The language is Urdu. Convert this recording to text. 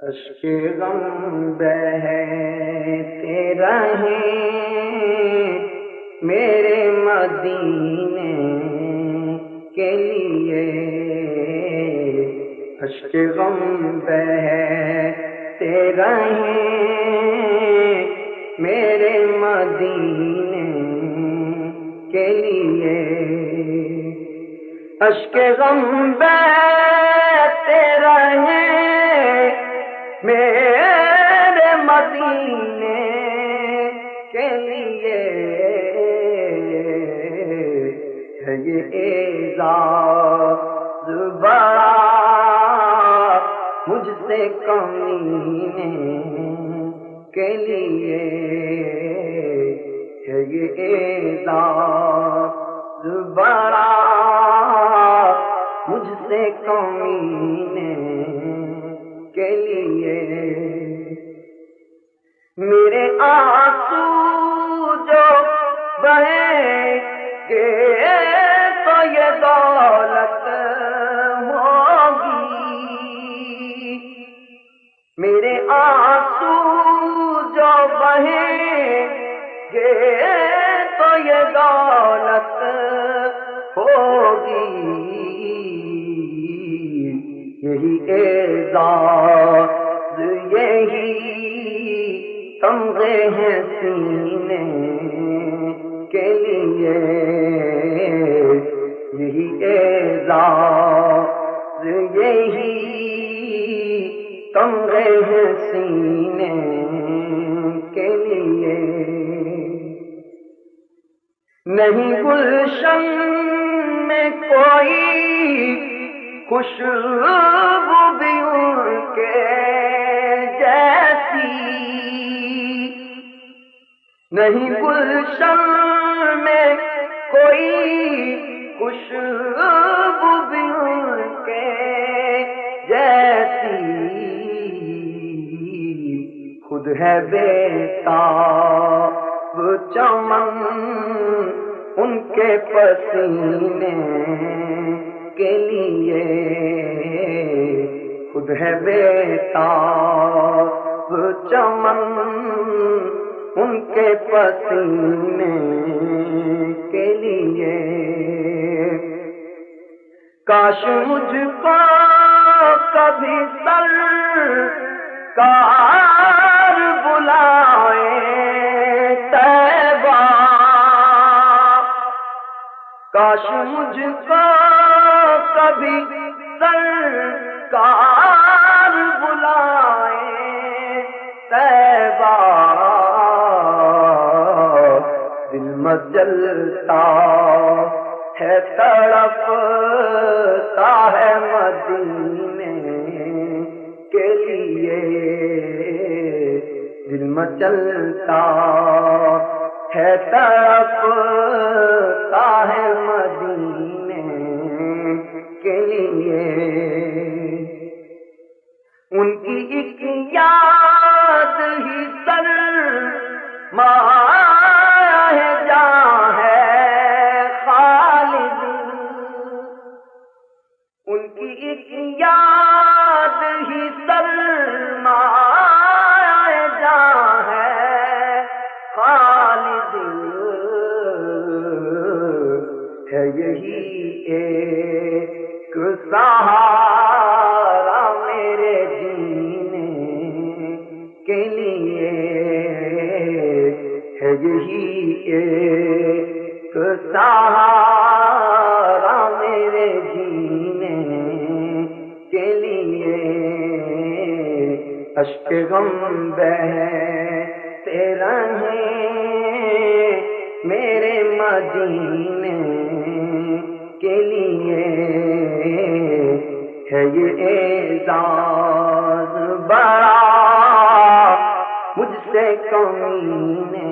اشک غم بہتے رہیں میرے مدینے کے لیے، اشک غم بہتے رہیں میرے مدینے کے لیے، اشک غم بہتے رہیں میرے مدینے کے لیے، ہے یہ اعزاز بڑا مجھ سے کمینے کے لیے، ہے یہ اعزاز بڑا مجھ سے کمینے کے لیے، میرے آنسو جو بہیں گے تو یہ دولت ہوگی، میرے آنسو جو بہیں گے تو یہ دولت ہوگی، یہی اعزاز یہی تمغے ہیں سینے کے لیے، یہی اعزاز یہی تمغے ہیں سینے کے لیے، نہیں گلشن میں کوئی خوشبو بھی ان کے جیسی، نہیں گلشن میں کوئی خوشبو بھی ان کے جیسی، خود ہے بیتاب چمن ان کے پسینے کے لیے، خود ہے بیتاب چمن ان کے پسینے کے لیے، کاش مجھ کو کبھی سرکار بلائے طیبہ، کاش مجھ کو کبھی سرکار بلائے طیبہ، دل مچلتا ہے تڑپتا ہے مدینے کے لیے، دل مچلتا ہے تڑپتا ہے مدینے کے لیے، ان کی ایک یاد ہی سرمایہ ہے جاں ہے خالد، ان کی ایک یاد ہی سرمایہ ہے جاں ہے خالد، ہے یہی ایک سہارا میرے جینے کے لیے، ہے یہی ایک سہارا میرے جینے کے لیے، اشک غم بہتے رہیں میرے مدینے کے لیے، ہے یہ اعزاز بڑا مجھ سے کمینے